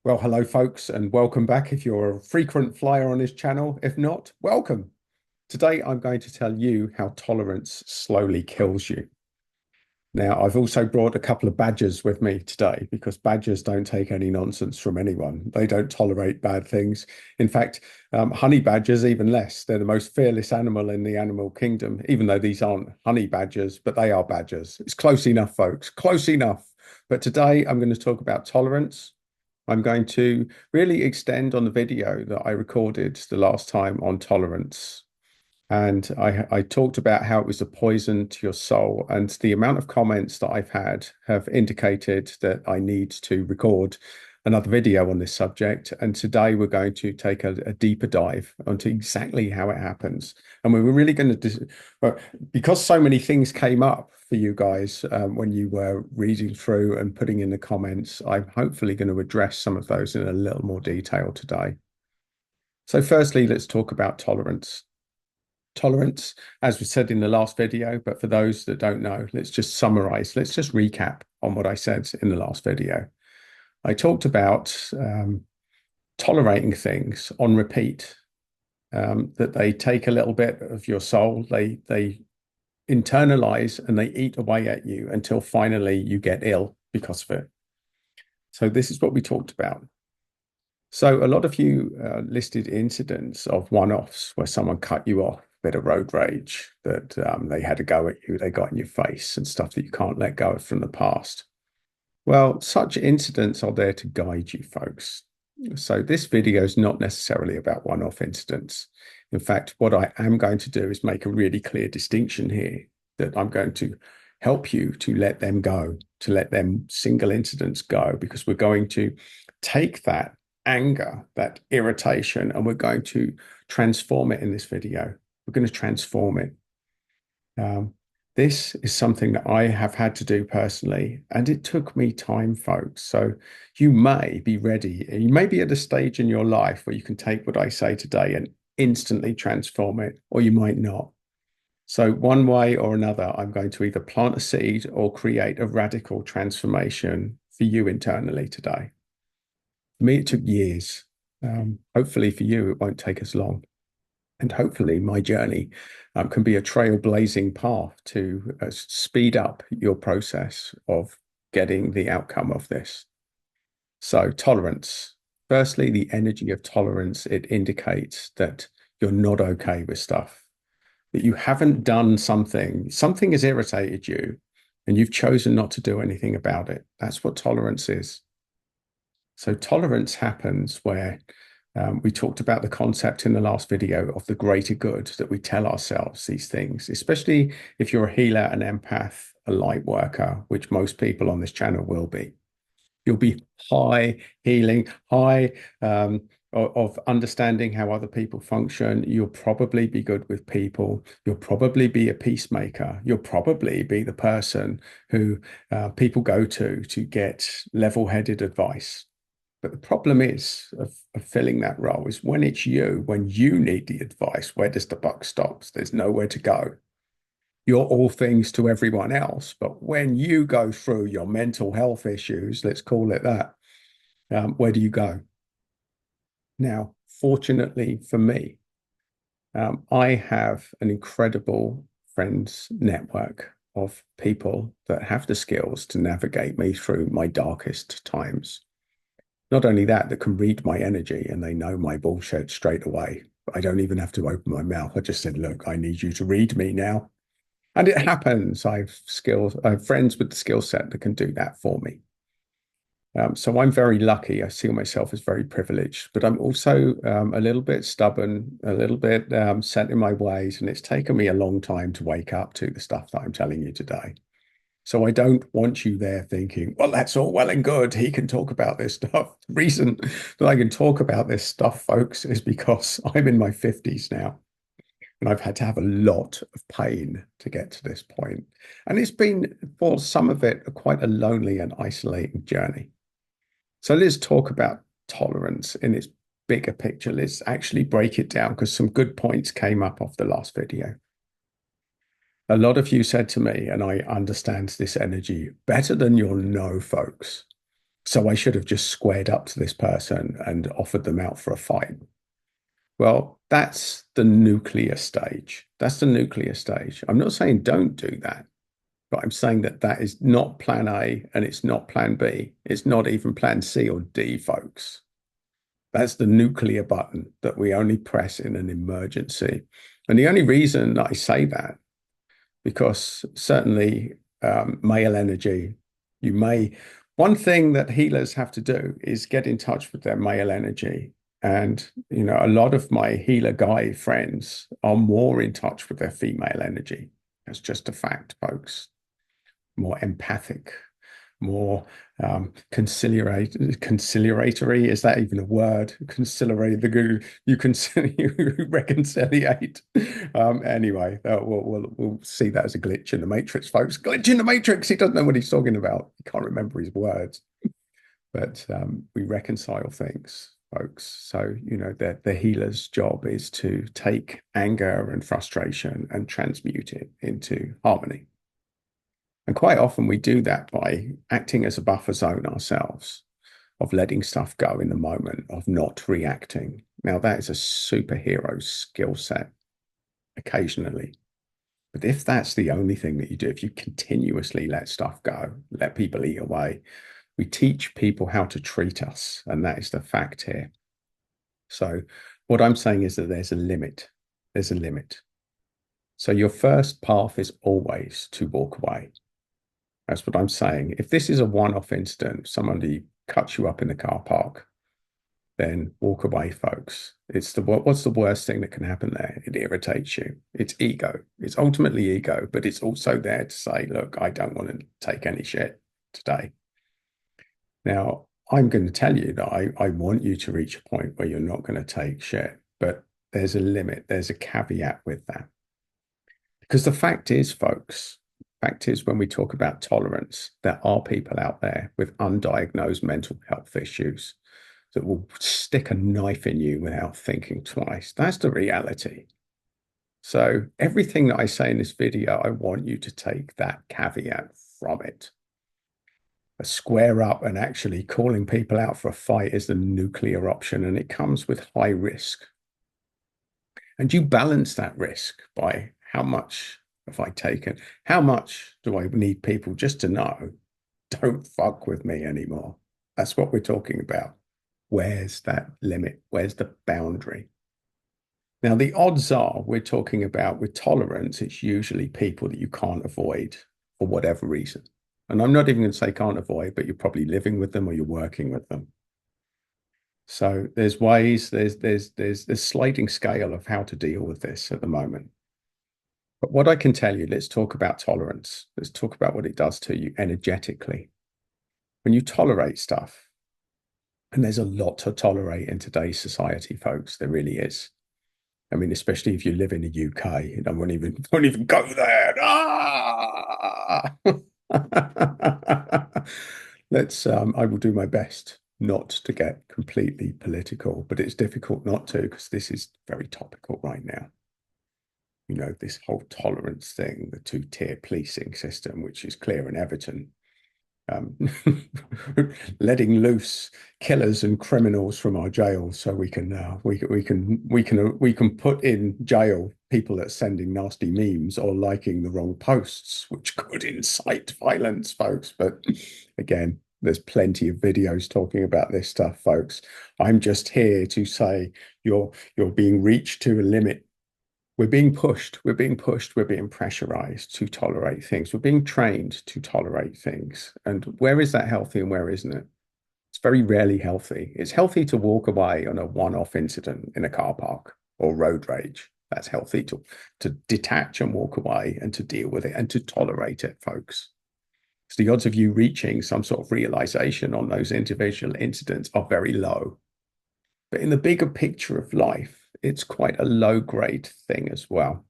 Well, hello, folks, and welcome back if you're a frequent flyer on this channel. If not, welcome. Today, I'm going to tell you how tolerance slowly kills you. Now, I've also brought a couple of badgers with me today because badgers don't take any nonsense from anyone. They don't tolerate bad things. In fact, honey badgers, even less. They're the most fearless animal in the animal kingdom, even though these aren't honey badgers, but they are badgers. It's close enough, folks, close enough. But today, I'm going to talk about tolerance. I'm going to really extend on the video that I recorded the last time on tolerance. And I talked about how it was a poison to your soul. And the amount of comments that I've had have indicated that I need to record another video on this subject. And today we're going to take a deeper dive onto exactly how it happens. And we were really going to, well, because so many things came up for you guys when you were reading through and putting in the comments, I'm hopefully going to address some of those in a little more detail today. So firstly, let's talk about tolerance. Tolerance, as we said in the last video, but for those that don't know, let's just summarize. Let's just recap on what I said in the last video. I talked about tolerating things on repeat, that they take a little bit of your soul, they internalize and they eat away at you until finally you get ill because of it. So this is what we talked about. So a lot of you listed incidents of one-offs where someone cut you off, bit of road rage, that they had a go at you, they got in your face and stuff that you can't let go of from the past. Well, such incidents are there to guide you, folks. So this video is not necessarily about one-off incidents. In fact, what I am going to do is make a really clear distinction here that I'm going to help you to let them go, to let them single incidents go, because we're going to take that anger, that irritation, and we're going to transform it in this video. We're going to transform it. This is something that I have had to do personally, and it took me time, folks. So you may be ready. You may be at a stage in your life where you can take what I say today and instantly transform it, or you might not. So one way or another, I'm going to either plant a seed or create a radical transformation for you internally today. For me, it took years. Hopefully for you, it won't take as long. And hopefully my journey can be a trailblazing path to speed up your process of getting the outcome of this. So tolerance. Firstly, the energy of tolerance, it indicates that you're not okay with stuff, that you haven't done something has irritated you, and you've chosen not to do anything about it. That's what tolerance is. So tolerance happens where we talked about the concept in the last video of the greater good, that we tell ourselves these things, especially if you're a healer, an empath, a light worker, which most people on this channel will be. You'll be high healing, high of understanding how other people function. You'll probably be good with people. You'll probably be a peacemaker. You'll probably be the person who people go to get level-headed advice. But the problem is of filling that role is when it's you, when you need the advice, where does the buck stop? There's nowhere to go. You're all things to everyone else. But when you go through your mental health issues, let's call it that, where do you go? Now, fortunately for me, I have an incredible friends network of people that have the skills to navigate me through my darkest times. Not only that, that can read my energy and they know my bullshit straight away. I don't even have to open my mouth. I just said, look, I need you to read me now. And it happens. I have friends with the skill set that can do that for me. So I'm very lucky. I see myself as very privileged, but I'm also a little bit stubborn, a little bit set in my ways. And it's taken me a long time to wake up to the stuff that I'm telling you today. So I don't want you there thinking, well, that's all well and good. He can talk about this stuff. The reason that I can talk about this stuff, folks, is because I'm in my 50s now. And I've had to have a lot of pain to get to this point. And it's been, for some of it, quite a lonely and isolating journey. So let's talk about tolerance in its bigger picture. Let's actually break it down because some good points came up off the last video. A lot of you said to me, and I understand this energy better than you'll know, folks. So I should have just squared up to this person and offered them out for a fight. Well, that's the nuclear stage. That's the nuclear stage. I'm not saying don't do that, but I'm saying that that is not plan A and it's not plan B. It's not even plan C or D, folks. That's the nuclear button that we only press in an emergency. And the only reason that I say that, because certainly male energy, you may, one thing that healers have to do is get in touch with their male energy. And, you know, a lot of my healer guy friends are more in touch with their female energy. That's just a fact, folks. More empathic, more conciliatory. Is that even a word? Conciliate the good. You can you reconciliate. Anyway, we'll see that as a glitch in the matrix, folks. Glitch in the matrix. He doesn't know what he's talking about. He can't remember his words. But we reconcile things, folks. So you know the healer's job is to take anger and frustration and transmute it into harmony. And quite often we do that by acting as a buffer zone ourselves, of letting stuff go in the moment, of not reacting. Now, that is a superhero skill set occasionally. But if that's the only thing that you do, if you continuously let stuff go, let people eat away, we teach people how to treat us. And that is the fact here. So, what I'm saying is that there's a limit. There's a limit. So, your first path is always to walk away. That's what I'm saying. If this is a one-off incident, somebody cuts you up in the car park, then walk away, folks. It's the what's the worst thing that can happen there? It irritates you. It's ego. It's ultimately ego, but it's also there to say, look, I don't want to take any shit today. Now, I'm going to tell you that I want you to reach a point where you're not going to take shit, but there's a limit. There's a caveat with that. Because the fact is, folks, fact is, when we talk about tolerance, there are people out there with undiagnosed mental health issues that will stick a knife in you without thinking twice. That's the reality. So everything that I say in this video, I want you to take that caveat from it. A square up and actually calling people out for a fight is the nuclear option, and it comes with high risk. And you balance that risk by how much have I taken? How much do I need people just to know, don't fuck with me anymore? That's what we're talking about. Where's that limit? Where's the boundary? Now, the odds are we're talking about with tolerance, it's usually people that you can't avoid for whatever reason. And I'm not even going to say can't avoid, but you're probably living with them or you're working with them. So there's ways, there's sliding scale of how to deal with this at the moment. But what I can tell you, let's talk about tolerance. Let's talk about what it does to you energetically. When you tolerate stuff, and there's a lot to tolerate in today's society, folks, there really is. I mean, especially if you live in the UK, I won't even go there. Ah! I will do my best not to get completely political, but it's difficult not to because this is very topical right now. You know, this whole tolerance thing, the two-tier policing system, which is clear and evident, um, letting loose killers and criminals from our jails, so we can put in jail people that are sending nasty memes or liking the wrong posts, which could incite violence, folks. But again, there's plenty of videos talking about this stuff, folks. I'm just here to say you're being reached to a limit. We're being pushed, we're being pushed, we're being pressurized to tolerate things. We're being trained to tolerate things. And where is that healthy and where isn't it? It's very rarely healthy. It's healthy to walk away on a one-off incident in a car park or road rage. That's healthy to detach and walk away and to deal with it and to tolerate it, folks. So the odds of you reaching some sort of realization on those individual incidents are very low. But in the bigger picture of life, it's quite a low grade thing as well.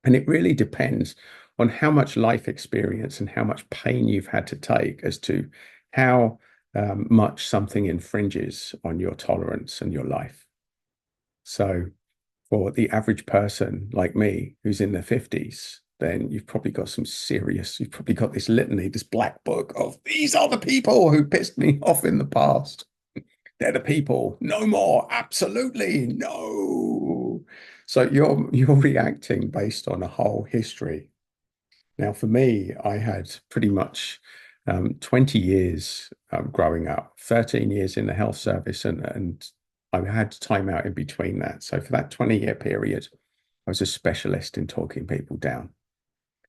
And it really depends on how much life experience and how much pain you've had to take as to how much something infringes on your tolerance and your life. So, for the average person like me who's in their 50s, then you've probably got this litany, this black book of these are the people who pissed me off in the past. They're the people. No more. Absolutely no. So you're reacting based on a whole history. Now, for me, I had pretty much 20 years growing up, 13 years in the health service, and I had time out in between that. So for that 20-year period, I was a specialist in talking people down.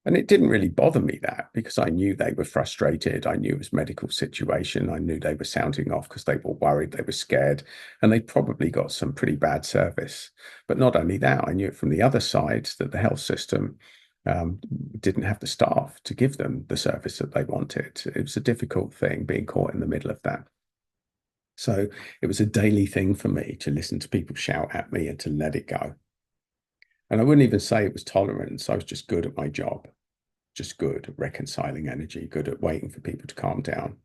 And it didn't really bother me that because I knew they were frustrated. I knew it was a medical situation. I knew they were sounding off because they were worried, they were scared, and they probably got some pretty bad service. But not only that, I knew it from the other side that the health system um, didn't have the staff to give them the service that they wanted. It was a difficult thing being caught in the middle of that. So it was a daily thing for me to listen to people shout at me and to let it go. And I wouldn't even say it was tolerance. I was just good at my job, just good at reconciling energy, good at waiting for people to calm down,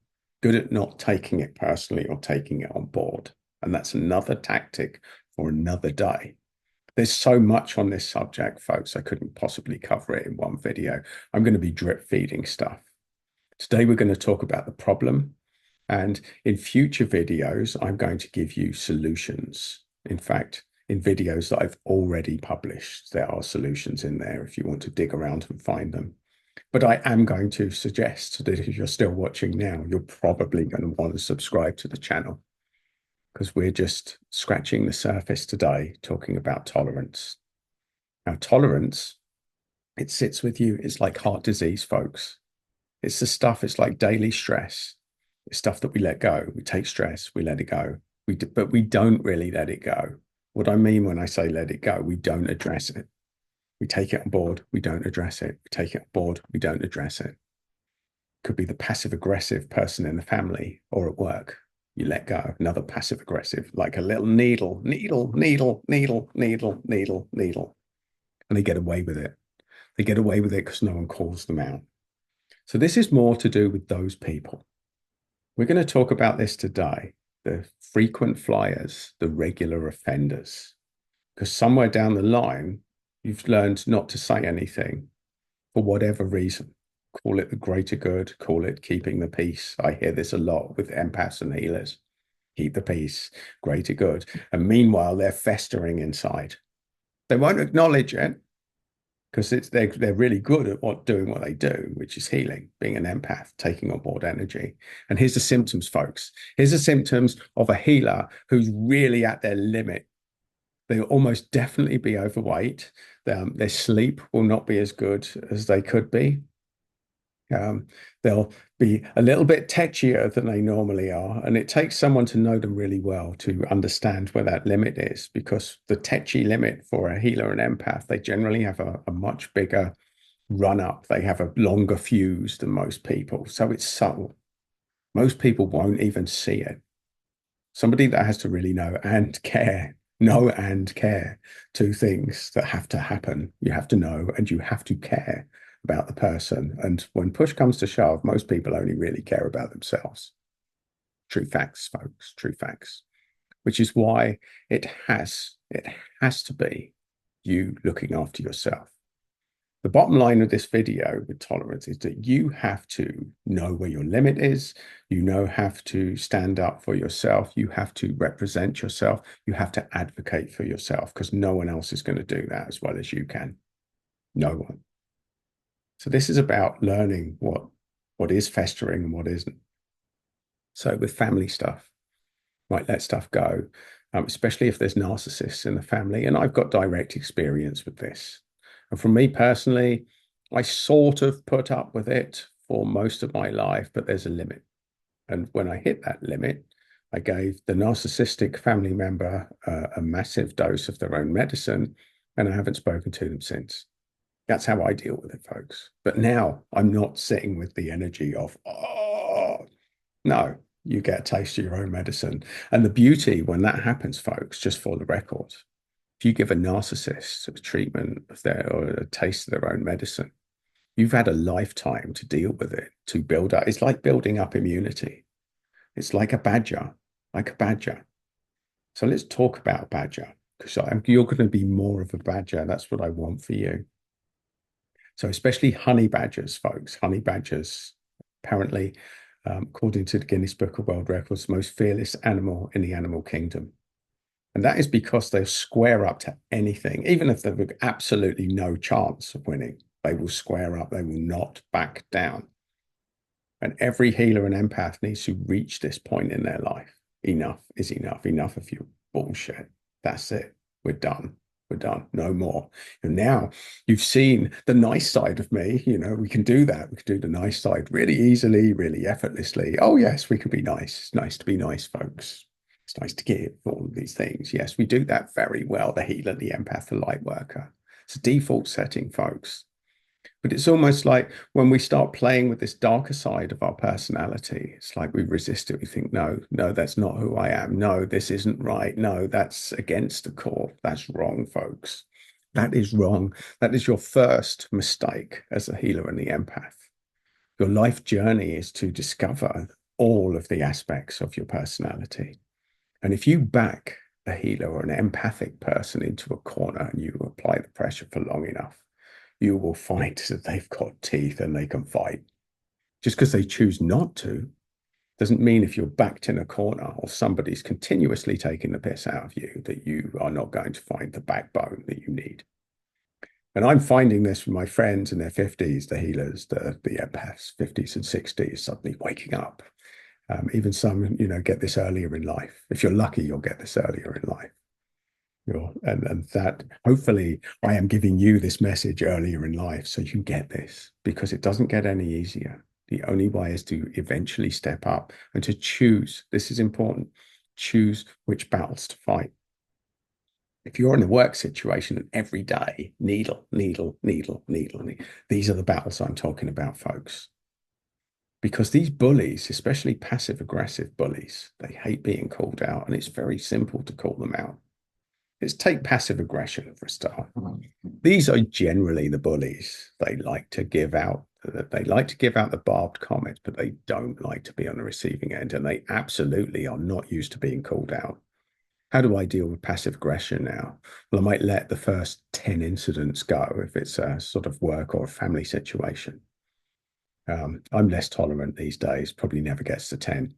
good at not taking it personally or taking it on board. And that's another tactic for another day. There's so much on this subject, folks. I couldn't possibly cover it in one video. I'm going to be drip feeding stuff. Today, we're going to talk about the problem. And in future videos, I'm going to give you solutions. In fact, in videos that I've already published, there are solutions in there if you want to dig around and find them. But I am going to suggest that if you're still watching now, you're probably going to want to subscribe to the channel because we're just scratching the surface today, talking about tolerance. Now, tolerance, it sits with you. It's like heart disease, folks. It's the stuff, it's like daily stress. It's stuff that we let go. We take stress, we let it go. But we don't really let it go. What I mean when I say let it go, we don't address it. We take it on board, we don't address it. We take it on board, we don't address it. Could be the passive aggressive person in the family or at work. You let go. Another passive aggressive, like a little needle, needle, needle, needle, needle, needle, needle. And they get away with it. They get away with it because no one calls them out. So this is more to do with those people. We're going to talk about this today, the frequent flyers, the regular offenders, because somewhere down the line, you've learned not to say anything for whatever reason. Call it the greater good, call it keeping the peace. I hear this a lot with empaths and healers. Keep the peace, greater good. And meanwhile, they're festering inside. They won't acknowledge it because they're really good at doing what they do, which is healing, being an empath, taking on board energy. And here's the symptoms, folks. Here's the symptoms of a healer who's really at their limit. They'll almost definitely be overweight. Their sleep will not be as good as they could be. They'll be a little bit tetchier than they normally are. And it takes someone to know them really well to understand where that limit is, because the tetchy limit for a healer and empath, they generally have a much bigger run up. They have a longer fuse than most people. So it's subtle. Most people won't even see it. Somebody that has to really know and care, two things that have to happen. You have to know and you have to care about the person. And when push comes to shove, most people only really care about themselves. True facts, folks, true facts. Which is why it has to be you looking after yourself. The bottom line of this video with tolerance is that you have to know where your limit is. You have to stand up for yourself. You have to represent yourself. You have to advocate for yourself because no one else is going to do that as well as you can. No one. So this is about learning what is festering and what isn't. So with family stuff, might let stuff go, especially if there's narcissists in the family. And I've got direct experience with this. And from me personally, I sort of put up with it for most of my life, but there's a limit. And when I hit that limit, I gave the narcissistic family member a massive dose of their own medicine, and I haven't spoken to them since. That's how I deal with it, folks. But now I'm not sitting with the energy of, oh, no, you get a taste of your own medicine. And the beauty when that happens, folks, just for the record, if you give a narcissist a treatment of or a taste of their own medicine, you've had a lifetime to deal with it, to build up. It's like building up immunity. It's like a badger, like a badger. So let's talk about badger because you're going to be more of a badger. That's what I want for you. So especially honey badgers, folks, honey badgers, apparently, according to the Guinness Book of World Records, the most fearless animal in the animal kingdom. And that is because they'll square up to anything, even if they've absolutely no chance of winning. They will square up. They will not back down. And every healer and empath needs to reach this point in their life. Enough is enough. Enough of your bullshit. That's it. We're done. We're done. No more. And now you've seen the nice side of me. We can do that. We can do the nice side really easily, really effortlessly. Oh, yes, we can be nice. It's nice to be nice, folks. It's nice to give all of these things. Yes, we do that very well. The healer, the empath, the light worker. It's a default setting, folks. But it's almost like when we start playing with this darker side of our personality, it's like we resist it. We think, no, no, that's not who I am. No, this isn't right. No, that's against the core. That's wrong, folks. That is wrong. That is your first mistake as a healer and the empath. Your life journey is to discover all of the aspects of your personality. And if you back a healer or an empathic person into a corner and you apply the pressure for long enough, you will find that they've got teeth and they can fight. Just because they choose not to doesn't mean if you're backed in a corner or somebody's continuously taking the piss out of you that you are not going to find the backbone that you need. And I'm finding this from my friends in their 50s, the healers, the empaths, 50s and 60s, suddenly waking up. Even some, get this earlier in life. If you're lucky, you'll get this earlier in life. And that hopefully I am giving you this message earlier in life so you get this, because it doesn't get any easier. The only way is to eventually step up and to choose. This is important. Choose which battles to fight. If you're in a work situation and every day, needle, needle, needle, needle, these are the battles I'm talking about, folks. Because these bullies, especially passive aggressive bullies, they hate being called out, and it's very simple to call them out. Let's take passive aggression for a start. These are generally the bullies. They like to give out the barbed comments, but they don't like to be on the receiving end, and they absolutely are not used to being called out. How do I deal with passive aggression now? Well, I might let the first 10 incidents go if it's a sort of work or a family situation. I'm less tolerant these days, probably never gets to 10.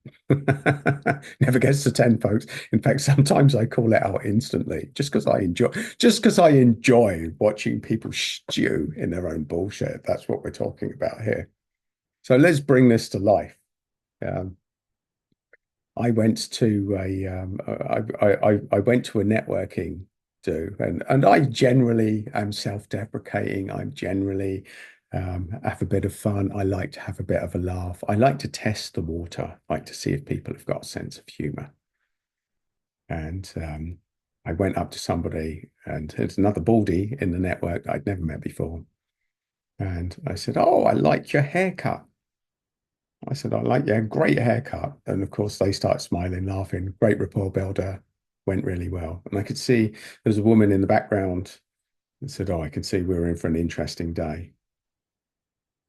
Never gets to 10, folks. In fact, sometimes I call it out instantly just because I enjoy watching people stew in their own bullshit. That's what we're talking about here. So let's bring this to life. Um, I went to I went to a networking do, and I generally am self-deprecating. I'm generally have a bit of fun. I like to have a bit of a laugh. I like to test the water. I like to see if people have got a sense of humor. And I went up to somebody, and it's another baldy in the network I'd never met before. And I said, "Oh, I like your haircut." I said, "I like your great haircut." And of course, they start smiling, laughing. Great rapport builder, went really well. And I could see there was a woman in the background and said, "Oh, I can see we're in for an interesting day."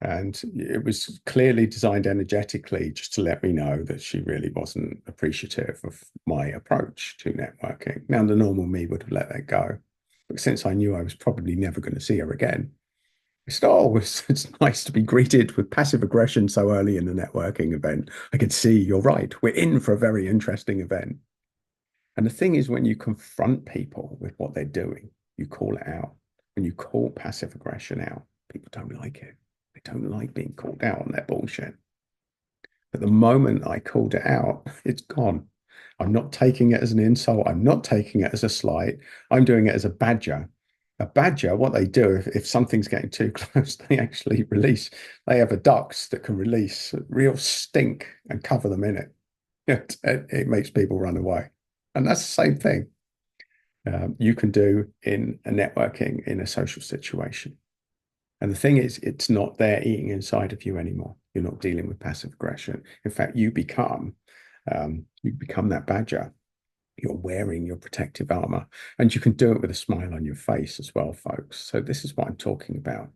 And it was clearly designed energetically just to let me know that she really wasn't appreciative of my approach to networking. Now, the normal me would have let that go. But since I knew I was probably never going to see her again, I said, "Oh, it's nice to be greeted with passive aggression so early in the networking event. I could see you're right. We're in for a very interesting event." And the thing is, when you confront people with what they're doing, you call it out. When you call passive aggression out, people don't like it. They don't like being called out on their bullshit. But the moment I called it out, it's gone. I'm not taking it as an insult. I'm not taking it as a slight. I'm doing it as a badger. A badger, what they do, if something's getting too close, they actually release. They have a ducts that can release real stink and cover them in it. It makes people run away. And that's the same thing you can do in a networking, in a social situation. And the thing is, it's not there eating inside of you anymore. You're not dealing with passive aggression. In fact, you become that badger. You're wearing your protective armor, and you can do it with a smile on your face as well, folks. So this is what I'm talking about.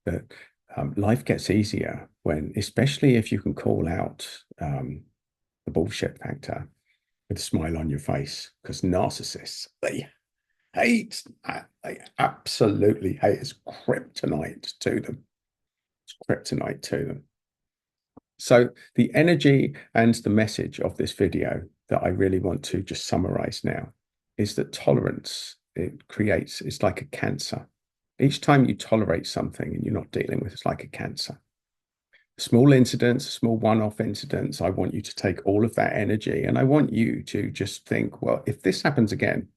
That life gets easier when, especially if you can call out the bullshit factor with a smile on your face, because narcissists, hate that. They absolutely hate it. It's kryptonite to them. It's kryptonite to them. So the energy and the message of this video that I really want to just summarize now is that tolerance, it creates, it's like a cancer. Each time you tolerate something and you're not dealing with, it's like a cancer. Small incidents, small one-off incidents, I want you to take all of that energy and I want you to just think, well, if this happens again,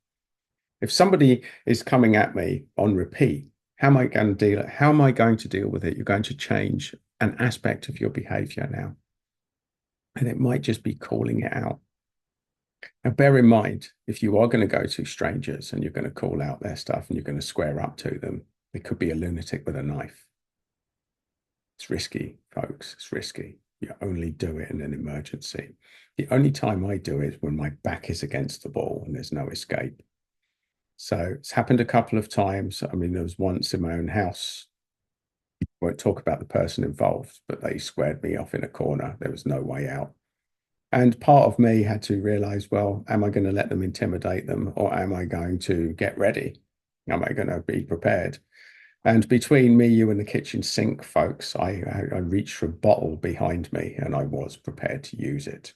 if somebody is coming at me on repeat, how am I going to deal? How am I going to deal with it? You're going to change an aspect of your behavior now. And it might just be calling it out. Now, bear in mind, if you are going to go to strangers and you're going to call out their stuff and you're going to square up to them, it could be a lunatic with a knife. It's risky, folks. It's risky. You only do it in an emergency. The only time I do it is when my back is against the wall and there's no escape. So it's happened a couple of times. I mean, there was once in my own house. I won't talk about the person involved, but they squared me off in a corner. There was no way out. And part of me had to realize, well, am I going to let them intimidate them or am I going to get ready? Am I going to be prepared? And between me, you, and the kitchen sink, folks, I reached for a bottle behind me and I was prepared to use it.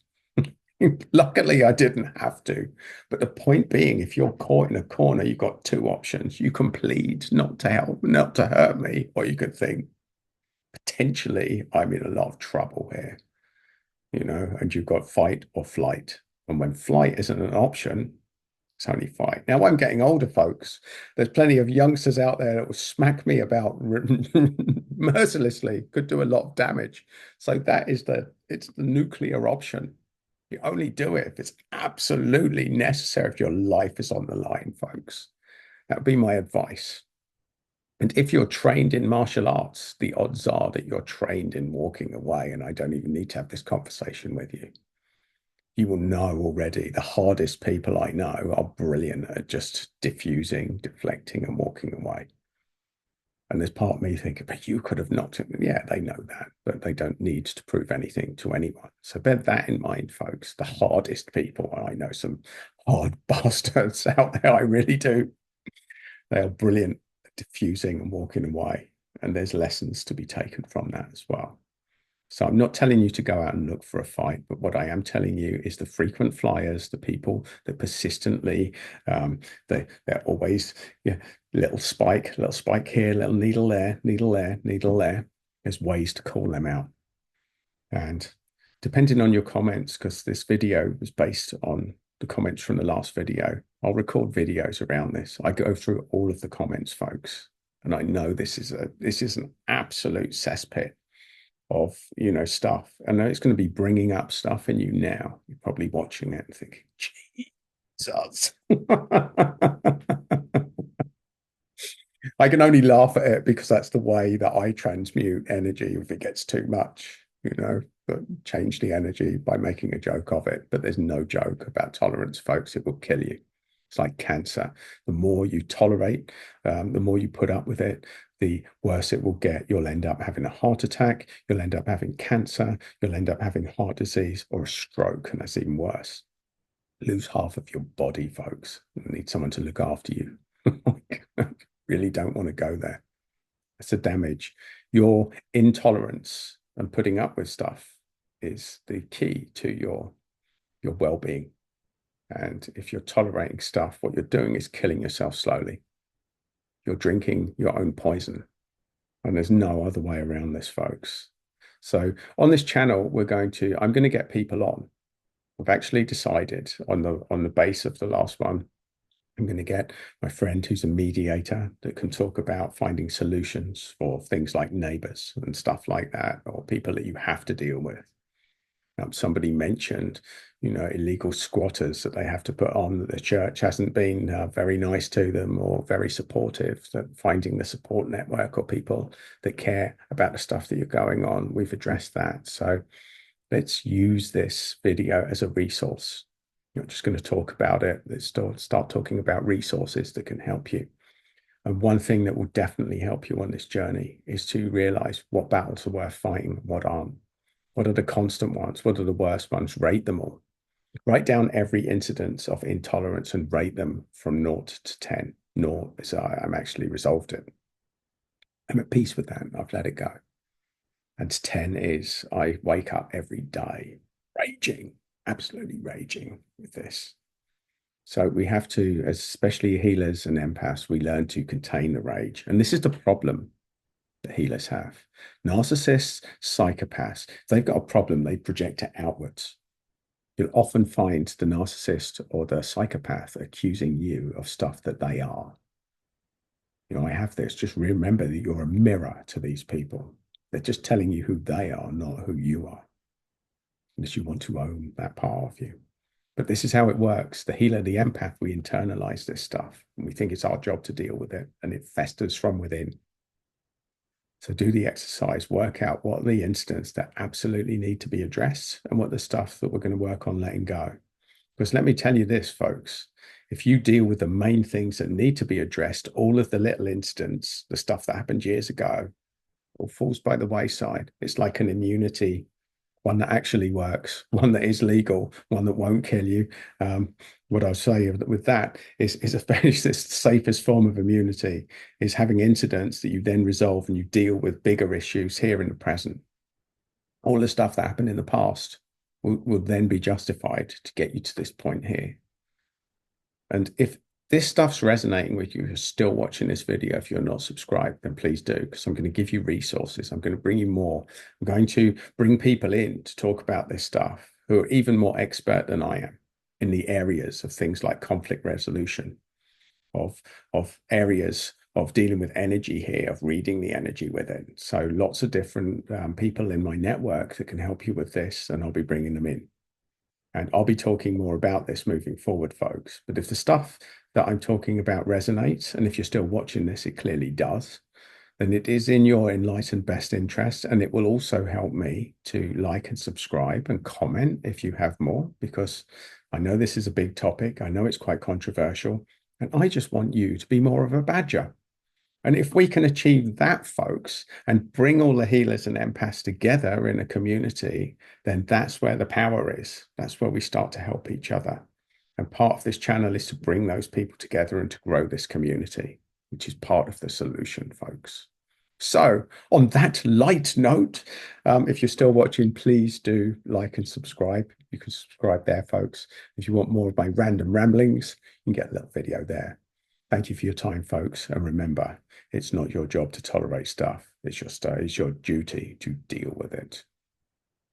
Luckily, I didn't have to. But the point being, if you're caught in a corner, you've got two options. You can plead not to help, not to hurt me, or you could think, potentially, I'm in a lot of trouble here, and you've got fight or flight. And when flight isn't an option, it's only fight. Now I'm getting older, folks. There's plenty of youngsters out there that will smack me about mercilessly, could do a lot of damage. So it's the nuclear option. You only do it if it's absolutely necessary, if your life is on the line, folks. That would be my advice. And if you're trained in martial arts, the odds are that you're trained in walking away. And I don't even need to have this conversation with you. You will know already the hardest people I know are brilliant at just diffusing, deflecting, and walking away. And there's part of me thinking, but you could have knocked it. Yeah, they know that, but they don't need to prove anything to anyone. So bear that in mind, folks. The hardest people, I know some hard bastards out there, I really do. They are brilliant at diffusing and walking away. And there's lessons to be taken from that as well. So I'm not telling you to go out and look for a fight, but what I am telling you is the frequent flyers, the people that persistently, they're always, yeah, little spike here, little needle there, needle there, needle there. There's ways to call them out. And depending on your comments, because this video was based on the comments from the last video, I'll record videos around this. I go through all of the comments, folks, and I know this is an absolute cesspit of stuff, and it's going to be bringing up stuff in you now. You're probably watching it and thinking, Jesus. I can only laugh at it because that's the way that I transmute energy if it gets too much, but change the energy by making a joke of it. But there's no joke about tolerance, folks. It will kill you. It's like cancer. The more you tolerate, the more you put up with it, the worse it will get. You'll end up having a heart attack. You'll end up having cancer. You'll end up having heart disease or a stroke. And that's even worse. Lose half of your body, folks. You need someone to look after you. Really don't want to go there. It's the damage. Your intolerance and putting up with stuff is the key to your well-being. And if you're tolerating stuff, what you're doing is killing yourself slowly. You're drinking your own poison. And there's no other way around this, folks. So on this channel, I'm going to get people on. I've actually decided on the base of the last one, I'm going to get my friend who's a mediator that can talk about finding solutions for things like neighbors and stuff like that, or people that you have to deal with. Somebody mentioned, illegal squatters that they have to put on, that the church hasn't been very nice to them or very supportive. So finding the support network or people that care about the stuff that you're going on, we've addressed that. So let's use this video as a resource. You're not just going to talk about it. Let's start talking about resources that can help you. And one thing that will definitely help you on this journey is to realize what battles are worth fighting, what aren't. What are the constant ones? What are the worst ones? Rate them all. Write down every incidence of intolerance and rate them from 0 to 10. 0 is I'm actually resolved it. I'm at peace with that. I've let it go. And 10 is I wake up every day raging, absolutely raging with this. So we have to, especially healers and empaths, we learn to contain the rage. And this is the problem that healers have. Narcissists, psychopaths, they've got a problem, they project it outwards. You'll often find the narcissist or the psychopath accusing you of stuff that they are. I have this. Just remember that you're a mirror to these people. They're just telling you who they are, not who you are, unless you want to own that part of you. But this is how it works. The healer, the empath, we internalize this stuff and we think it's our job to deal with it, and it festers from within. So do the exercise, work out what are the incidents that absolutely need to be addressed and what the stuff that we're going to work on letting go. Because let me tell you this, folks, if you deal with the main things that need to be addressed, all of the little incidents, the stuff that happened years ago, all falls by the wayside. It's like an immunity, one that actually works, one that is legal, one that won't kill you. What I'll say with that is it's the safest form of immunity is having incidents that you then resolve and you deal with bigger issues here in the present. All the stuff that happened in the past will then be justified to get you to this point here. And if this stuff's resonating with you, you're still watching this video, if you're not subscribed, then please do, because I'm going to give you resources. I'm going to bring you more. I'm going to bring people in to talk about this stuff who are even more expert than I am in the areas of things like conflict resolution, of areas of dealing with energy here, of reading the energy with it. So lots of different people in my network that can help you with this, and I'll be bringing them in. And I'll be talking more about this moving forward, folks. But if the stuff that I'm talking about resonates, and if you're still watching this, it clearly does, then it is in your enlightened best interest. And it will also help me to like and subscribe and comment if you have more, because I know this is a big topic. I know it's quite controversial. And I just want you to be more of a badger. And if we can achieve that, folks, and bring all the healers and empaths together in a community, then that's where the power is. That's where we start to help each other. And part of this channel is to bring those people together and to grow this community, which is part of the solution, folks. So, on that light note, if you're still watching, please do like and subscribe. You can subscribe there, folks. If you want more of my random ramblings, you can get a little video there. Thank you for your time, folks. And remember, it's not your job to tolerate stuff. It's your duty to deal with it.